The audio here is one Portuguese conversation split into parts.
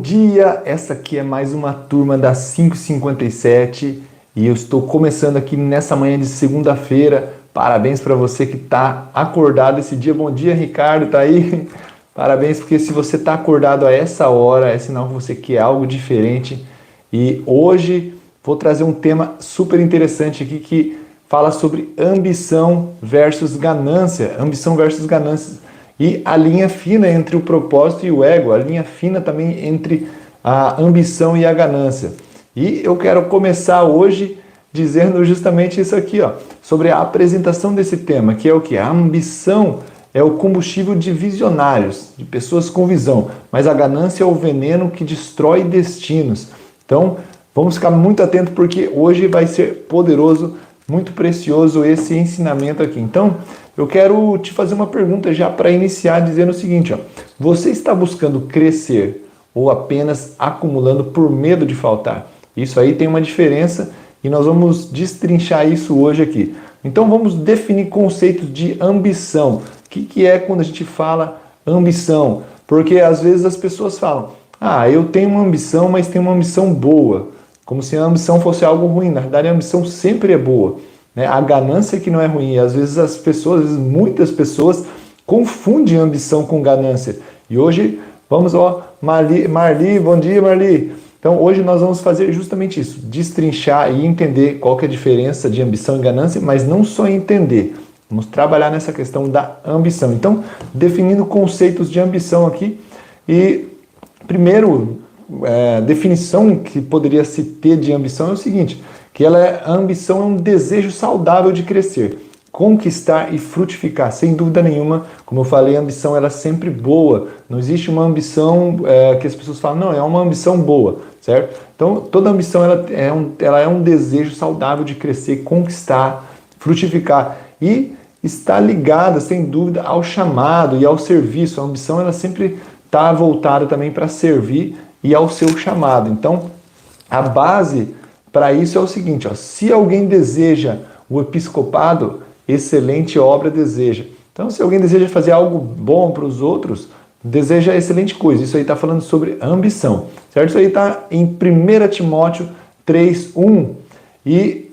dia! Essa aqui é mais uma turma das 5h57 e eu estou começando aqui nessa manhã de segunda-feira. Parabéns para você que está acordado esse dia. Bom dia, Ricardo, tá aí? Parabéns, porque se você está acordado a essa hora, é sinal que você quer algo diferente. E hoje vou trazer um tema super interessante aqui que fala sobre ambição versus ganância. Ambição versus ganância. E a linha fina entre o propósito e o ego, a linha fina também entre a ambição e a ganância. E eu quero começar hoje dizendo justamente isso aqui, ó, sobre a apresentação desse tema, que é o que? A ambição é o combustível de visionários, de pessoas com visão, mas a ganância é o veneno que destrói destinos. Então, vamos ficar muito atentos porque hoje vai ser poderoso, muito precioso esse ensinamento aqui. Então, eu quero te fazer uma pergunta já para iniciar, dizendo o seguinte, ó, você está buscando crescer ou apenas acumulando por medo de faltar? Isso aí tem uma diferença e nós vamos destrinchar isso hoje aqui. Então vamos definir conceitos de ambição. O que é quando a gente fala ambição? Porque às vezes as pessoas falam, eu tenho uma ambição, mas tenho uma ambição boa. Como se a ambição fosse algo ruim. Na verdade, a ambição sempre é boa. A ganância que não é ruim. Às vezes as pessoas, muitas pessoas confundem ambição com ganância. E hoje vamos, Marli, bom dia, Marli. Então hoje nós vamos fazer justamente isso, destrinchar e entender qual que é a diferença de ambição e ganância, mas não só entender. Vamos trabalhar nessa questão da ambição. Então, definindo conceitos de ambição aqui. E primeiro, definição que poderia se ter de ambição é o seguinte, que a ambição é um desejo saudável de crescer, conquistar e frutificar. Sem dúvida nenhuma, como eu falei, a ambição ela é sempre boa. Não existe uma ambição que as pessoas falam, não, é uma ambição boa, certo? Então, toda ambição ela é um desejo saudável de crescer, conquistar, frutificar. E está ligada, sem dúvida, ao chamado e ao serviço. A ambição ela sempre está voltada também para servir e ao seu chamado. Então, a base para isso é o seguinte, ó, se alguém deseja o episcopado, excelente obra deseja. Então, se alguém deseja fazer algo bom para os outros, deseja excelente coisa. Isso aí está falando sobre ambição, certo? Isso aí está em 1 Timóteo 3:1. E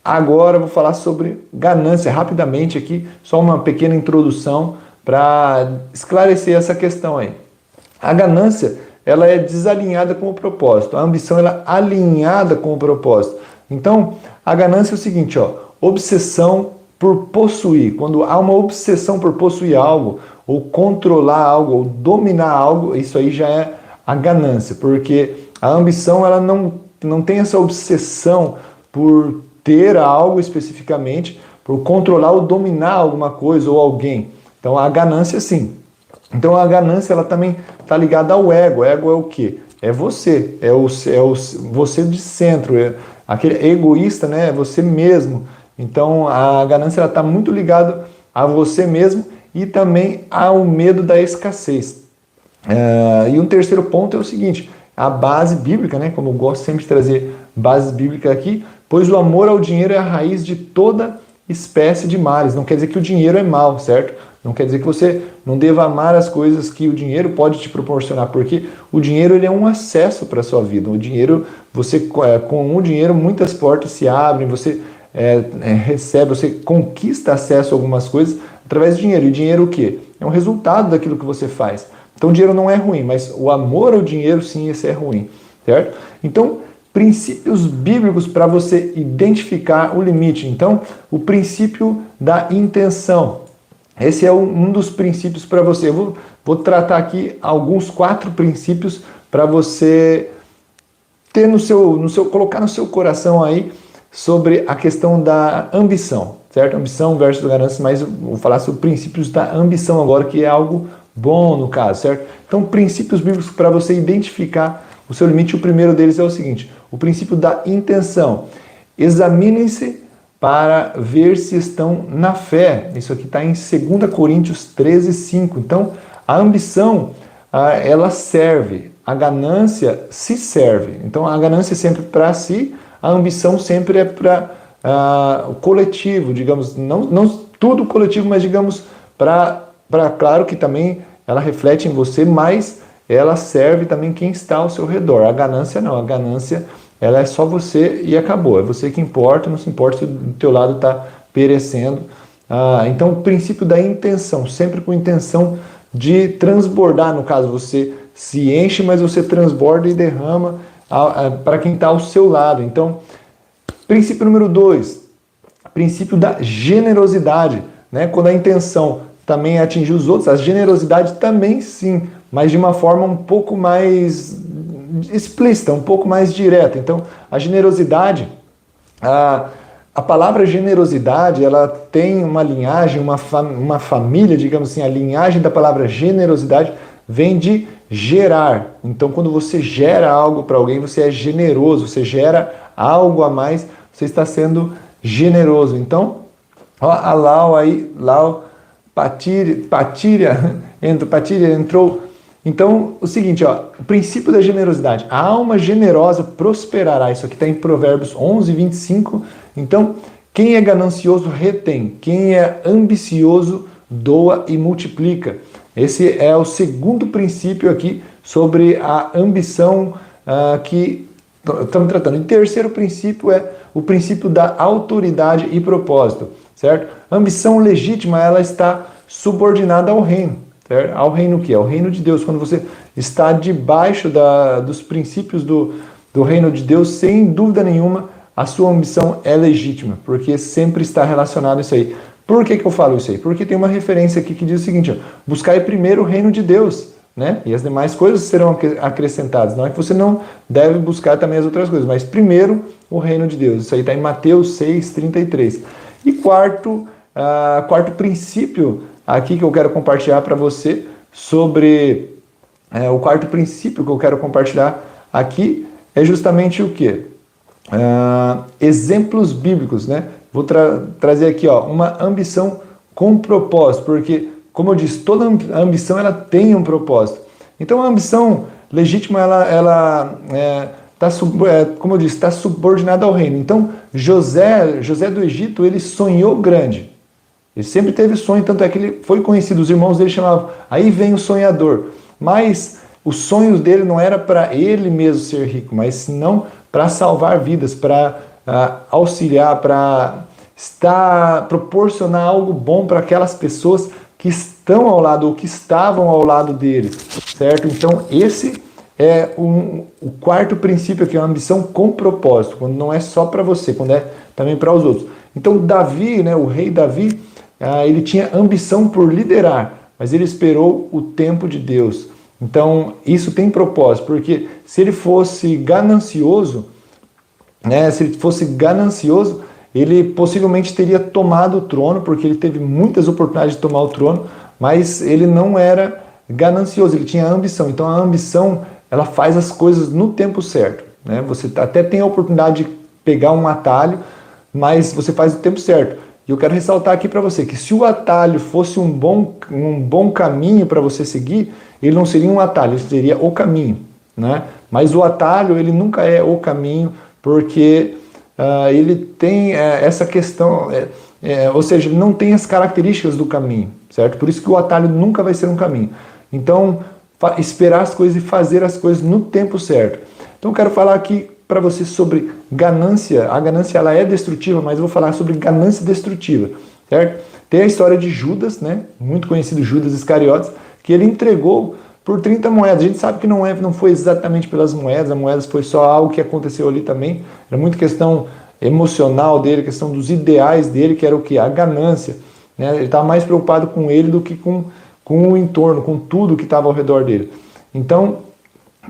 agora eu vou falar sobre ganância, rapidamente aqui, só uma pequena introdução para esclarecer essa questão aí. A ganância, ela é desalinhada com o propósito. A ambição, ela é alinhada com o propósito. Então, a ganância é o seguinte, ó, obsessão por possuir. Quando há uma obsessão por possuir algo, ou controlar algo, ou dominar algo, isso aí já é a ganância. Porque a ambição, ela não tem essa obsessão por ter algo especificamente, por controlar ou dominar alguma coisa ou alguém. Então, a ganância, sim. Então a ganância ela também está ligada ao ego. O ego é o quê? É você, você de centro, aquele egoísta, né? É você mesmo. Então a ganância está muito ligada a você mesmo e também ao medo da escassez. E um terceiro ponto é o seguinte, a base bíblica, né? Como eu gosto sempre de trazer bases bíblicas aqui, pois o amor ao dinheiro é a raiz de toda espécie de males. Não quer dizer que o dinheiro é mal, certo? Não quer dizer que você não deva amar as coisas que o dinheiro pode te proporcionar, porque o dinheiro ele é um acesso para a sua vida. O dinheiro, com o dinheiro muitas portas se abrem, você recebe, você conquista acesso a algumas coisas através do dinheiro. E dinheiro o quê? É um resultado daquilo que você faz. Então o dinheiro não é ruim, mas o amor ao dinheiro sim, esse é ruim, certo? Então, princípios bíblicos para você identificar o limite. Então, o princípio da intenção. Esse é um dos princípios para você. Eu vou tratar aqui alguns 4 princípios para você ter colocar no seu coração aí sobre a questão da ambição, certo? Ambição versus ganância, mas eu vou falar sobre princípios da ambição agora, que é algo bom no caso, certo? Então, princípios bíblicos para você identificar o seu limite. O primeiro deles é o seguinte, o princípio da intenção. Examinem-se para ver se estão na fé. Isso aqui está em 2 Coríntios 13:5. Então, a ambição, ela serve. A ganância se serve. Então, a ganância é sempre para si, a ambição sempre é para o coletivo, digamos, não tudo coletivo, mas digamos, claro que também ela reflete em você, mas ela serve também quem está ao seu redor. A ganância não, a ganância ela é só você e acabou. É você que importa, não se importa se do teu lado está perecendo. Então, o princípio da intenção, sempre com intenção de transbordar, no caso, você se enche, mas você transborda e derrama para quem está ao seu lado. Então, princípio número 2, princípio da generosidade, né? Quando a intenção também é atingir os outros, a generosidade também sim, mas de uma forma um pouco mais explícita, um pouco mais direta. Então, a generosidade, a palavra generosidade, ela tem uma linhagem, uma família, digamos assim, a linhagem da palavra generosidade vem de gerar. Então, quando você gera algo para alguém, você é generoso, você gera algo a mais, você está sendo generoso. Então, ó, a Lau Patíria entrou. Então, o seguinte, ó, o princípio da generosidade. A alma generosa prosperará. Isso aqui está em Provérbios 11, 25. Então, quem é ganancioso retém. Quem é ambicioso doa e multiplica. Esse é o segundo princípio aqui sobre a ambição que estamos tratando. E o terceiro princípio é o princípio da autoridade e propósito, certo? A ambição legítima, ela está subordinada ao reino, certo? Ao reino o quê? Ao reino de Deus. Quando você está debaixo dos princípios do reino de Deus, sem dúvida nenhuma, a sua ambição é legítima, porque sempre está relacionado a isso aí. Por que eu falo isso aí? Porque tem uma referência aqui que diz o seguinte, ó, buscai primeiro o reino de Deus, né? E as demais coisas serão acrescentadas. Não é que você não deve buscar também as outras coisas, mas primeiro o reino de Deus. Isso aí está em Mateus 6:33. E quarto princípio aqui que eu quero compartilhar para você sobre o quarto princípio que eu quero compartilhar aqui é justamente o quê? Exemplos bíblicos, né? Vou trazer aqui, ó, uma ambição com propósito, porque, como eu disse, toda ambição ela tem um propósito. Então, a ambição legítima, ela como eu disse, está subordinada ao reino. Então, José do Egito, ele sonhou grande. Ele sempre teve sonho, tanto é que ele foi conhecido, os irmãos dele chamavam, aí vem o sonhador. Mas os sonhos dele não era para ele mesmo ser rico, mas não para salvar vidas, para auxiliar, para proporcionar algo bom para aquelas pessoas que estão ao lado ou que estavam ao lado dele, certo? Então esse é o quarto princípio aqui, é uma ambição com propósito, quando não é só para você, quando é também para os outros. Então Davi, né, o rei Davi, ele tinha ambição por liderar, mas ele esperou o tempo de Deus. Então isso tem propósito, porque se ele fosse ganancioso, ele possivelmente teria tomado o trono, porque ele teve muitas oportunidades de tomar o trono, mas ele não era ganancioso, ele tinha ambição. Então a ambição, ela faz as coisas no tempo certo, né? Você até tem a oportunidade de pegar um atalho, mas você faz no tempo certo. E eu quero ressaltar aqui para você que se o atalho fosse um bom caminho para você seguir, ele não seria um atalho, ele seria o caminho, né? Mas o atalho, ele nunca é o caminho, porque ele tem essa questão, ou seja, ele não tem as características do caminho, certo? Por isso que o atalho nunca vai ser um caminho. Então, esperar as coisas e fazer as coisas no tempo certo. Então, eu quero falar aqui para você sobre ganância. A ganância, ela é destrutiva, mas eu vou falar sobre ganância destrutiva, certo? Tem a história de Judas, né? Muito conhecido, Judas Iscariotes, que ele entregou por 30 moedas. A gente sabe que não foi exatamente pelas moedas, as moedas foi só algo que aconteceu ali também. Era muito questão emocional dele, questão dos ideais dele, que era o quê? A ganância, né? Ele estava mais preocupado com ele do que com o entorno, com tudo que estava ao redor dele. Então,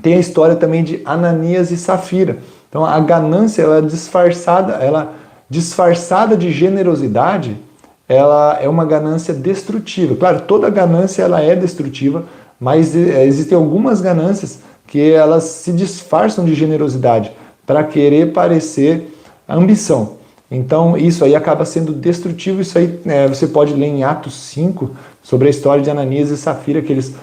tem a história também de Ananias e Safira. Então, a ganância, ela disfarçada de generosidade, ela é uma ganância destrutiva. Claro, toda ganância ela é destrutiva, mas existem algumas ganâncias que elas se disfarçam de generosidade para querer parecer ambição. Então isso aí acaba sendo destrutivo. Isso aí você pode ler em Atos 5 sobre a história de Ananias e Safira, que eles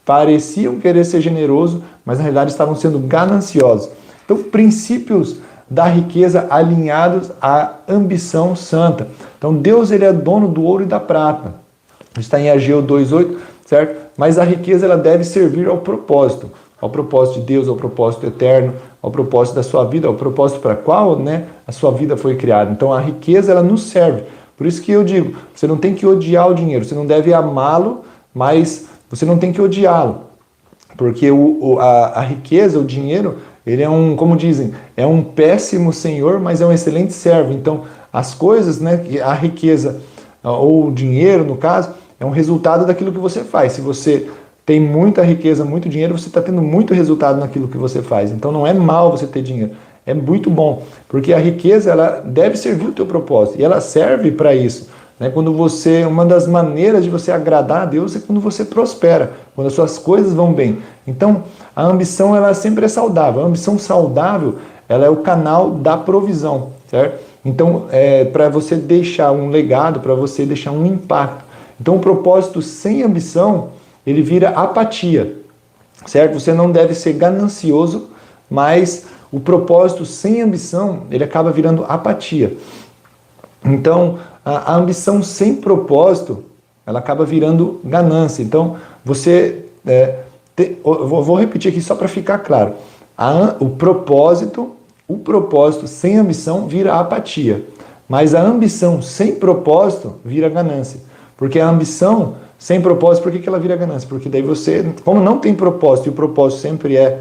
pareciam querer ser generosos, mas na realidade estavam sendo gananciosos. Então, princípios da riqueza alinhados à ambição santa. Então Deus, ele é dono do ouro e da prata. Está em Ageu 2:8, certo? mas a riqueza ela deve servir ao propósito de Deus, ao propósito eterno, ao propósito da sua vida, ao propósito para qual, né, a sua vida foi criada. Então a riqueza ela nos serve. Por isso que eu digo, você não tem que odiar o dinheiro, você não deve amá-lo, mas você não tem que odiá-lo. Porque a riqueza, o dinheiro, ele é como dizem, é um péssimo senhor, mas é um excelente servo. Então as coisas, né, a riqueza, ou o dinheiro no caso, é um resultado daquilo que você faz. Se você tem muita riqueza, muito dinheiro, você está tendo muito resultado naquilo que você faz. Então não é mal você ter dinheiro, é muito bom, porque a riqueza ela deve servir o teu propósito e ela serve para isso. Né? Uma das maneiras de você agradar a Deus é quando você prospera, quando as suas coisas vão bem. Então a ambição ela sempre é saudável. A ambição saudável ela é o canal da provisão, certo? Então para você deixar um legado, para você deixar um impacto. Então o propósito sem ambição ele vira apatia, certo? Você não deve ser ganancioso, mas o propósito sem ambição, ele acaba virando apatia. Então, a ambição sem propósito, ela acaba virando ganância. Então, vou repetir aqui só para ficar claro. O propósito sem ambição vira apatia, mas a ambição sem propósito vira ganância. Porque a ambição sem propósito, por que ela vira ganância? Porque daí você, como não tem propósito, e o propósito sempre é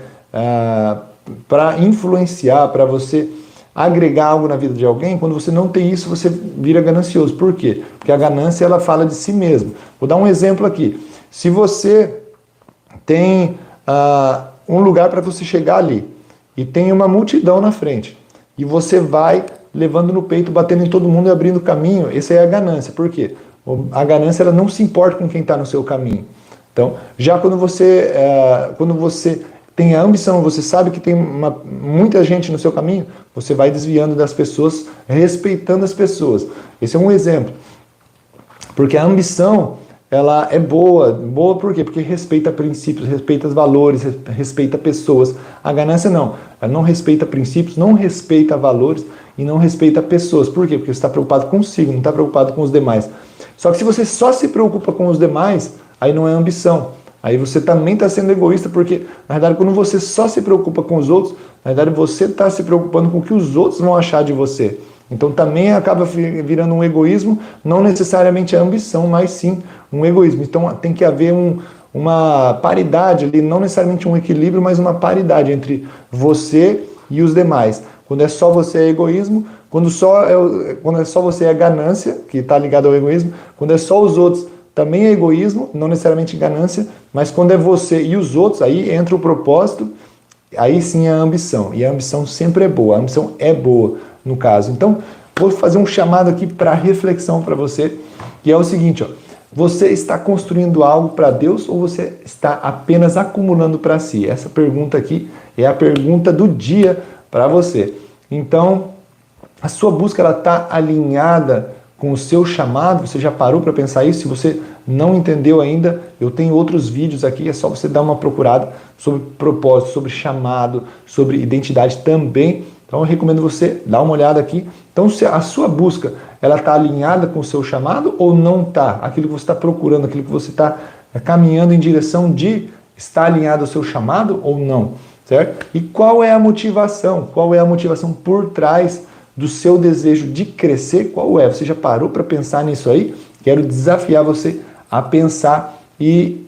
para influenciar, para você agregar algo na vida de alguém, quando você não tem isso, você vira ganancioso. Por quê? Porque a ganância, ela fala de si mesmo. Vou dar um exemplo aqui. Se você tem um lugar para você chegar ali, e tem uma multidão na frente, e você vai levando no peito, batendo em todo mundo e abrindo caminho, essa é a ganância. Por quê? A ganância ela não se importa com quem está no seu caminho. Então, já quando você tem a ambição, você sabe que tem muita gente no seu caminho, você vai desviando das pessoas, respeitando as pessoas. Esse é um exemplo. Porque a ambição, ela é boa. Boa por quê? Porque respeita princípios, respeita valores, respeita pessoas. A ganância não. Ela não respeita princípios, não respeita valores e não respeita pessoas. Por quê? Porque você está preocupado consigo, não está preocupado com os demais. Só que se você só se preocupa com os demais, aí não é ambição. Aí você também está sendo egoísta, porque, na verdade, quando você só se preocupa com os outros, na verdade, você está se preocupando com o que os outros vão achar de você. Então, também acaba virando um egoísmo, não necessariamente a ambição, mas sim um egoísmo. Então, tem que haver uma paridade ali, não necessariamente um equilíbrio, mas uma paridade entre você e os demais. Quando é só você é egoísmo, quando é só você é ganância, que está ligado ao egoísmo, quando é só os outros, também é egoísmo, não necessariamente ganância, mas quando é você e os outros, aí entra o propósito, aí sim é a ambição. E a ambição sempre é boa, a ambição é boa no caso. Então, vou fazer um chamado aqui para reflexão para você, que é o seguinte, ó, você está construindo algo para Deus ou você está apenas acumulando para si? Essa pergunta aqui é a pergunta do dia para você. Então, a sua busca está alinhada com o seu chamado? Você já parou para pensar isso? Se você não entendeu ainda, eu tenho outros vídeos aqui, é só você dar uma procurada sobre propósito, sobre chamado, sobre identidade também. Então eu recomendo você dar uma olhada aqui. Então se a sua busca ela está alinhada com o seu chamado ou não está? Aquilo que você está procurando, aquilo que você está caminhando em direção de estar alinhado ao seu chamado ou não? Certo? E qual é a motivação? Qual é a motivação por trás do seu desejo de crescer? Qual é? Você já parou para pensar nisso aí? Quero desafiar você a pensar e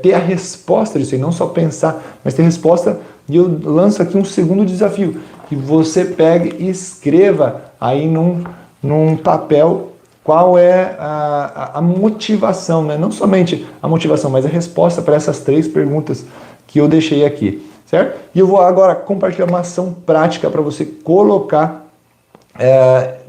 ter a resposta disso aí, não só pensar, mas ter resposta. E eu lanço aqui um segundo desafio, que você pegue e escreva aí num papel qual é a motivação, né? Não somente a motivação, mas a resposta para essas 3 perguntas que eu deixei aqui, certo? E eu vou agora compartilhar uma ação prática para você colocar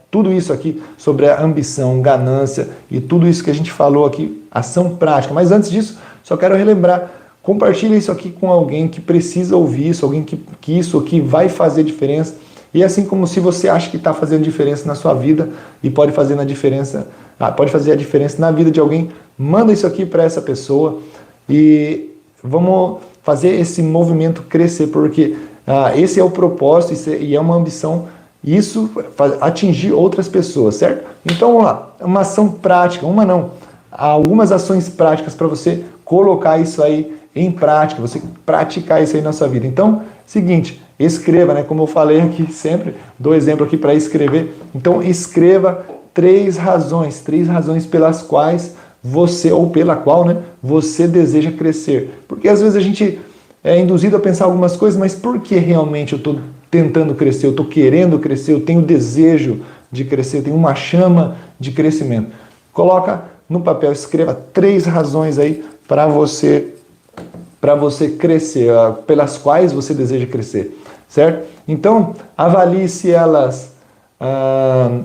tudo isso aqui sobre a ambição, ganância e tudo isso que a gente falou aqui, ação prática. Mas antes disso, só quero relembrar, compartilhe isso aqui com alguém que precisa ouvir isso, alguém que isso aqui vai fazer diferença. E assim como se você acha que está fazendo diferença na sua vida e pode fazer pode fazer a diferença na vida de alguém, manda isso aqui para essa pessoa e vamos fazer esse movimento crescer, porque esse é o propósito e é uma ambição, isso atingir outras pessoas, certo? Então vamos lá, uma ação prática, algumas ações práticas para você colocar isso aí em prática, você praticar isso aí na sua vida. Então, seguinte, escreva, né? Como eu falei aqui sempre, dou exemplo aqui para escrever. Então, escreva três razões pelas quais você, ou pela qual, né, você deseja crescer. Porque às vezes a gente é induzido a pensar algumas coisas, mas por que realmente eu estou tentando crescer, eu estou querendo crescer, eu tenho desejo de crescer, eu tenho uma chama de crescimento. Coloca no papel, escreva três razões aí para você crescer, pelas quais você deseja crescer, certo? Então, avalie se elas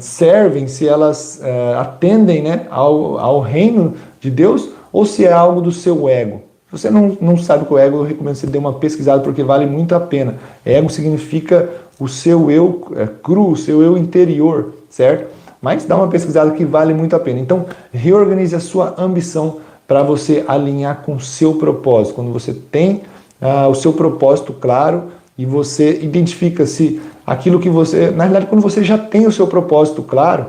servem, se elas atendem, né, ao reino de Deus, ou se é algo do seu ego. Se você não sabe o que é o ego, eu recomendo que você dê uma pesquisada, porque vale muito a pena. Ego significa o seu eu cru, o seu eu interior, certo? Mas dá uma pesquisada que vale muito a pena. Então, reorganize a sua ambição para você alinhar com o seu propósito. Quando você tem o seu propósito claro e você identifica se aquilo que você... Na realidade, quando você já tem o seu propósito claro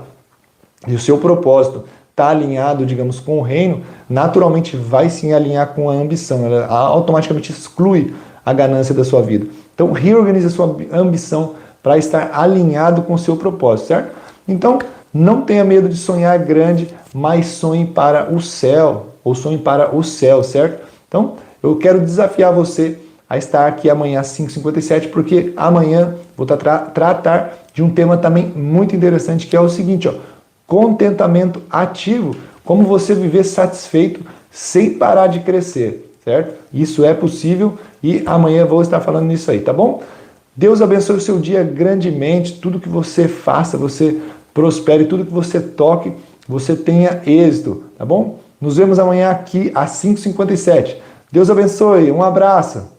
e o seu propósito está alinhado, digamos, com o reino, naturalmente vai sim alinhar com a ambição. Ela automaticamente exclui a ganância da sua vida. Então, reorganize a sua ambição para estar alinhado com o seu propósito, certo? Então, não tenha medo de sonhar grande, mas sonhe para o céu, ou sonhe para o céu, certo? Então, eu quero desafiar você a estar aqui amanhã às 5h57, porque amanhã vou tratar de um tema também muito interessante, que é o seguinte, ó, contentamento ativo, como você viver satisfeito sem parar de crescer, certo? Isso é possível e amanhã eu vou estar falando nisso aí, tá bom? Deus abençoe o seu dia grandemente, tudo que você faça, você prospere, tudo que você toque, você tenha êxito, tá bom? Nos vemos amanhã aqui às 5h57. Deus abençoe, um abraço!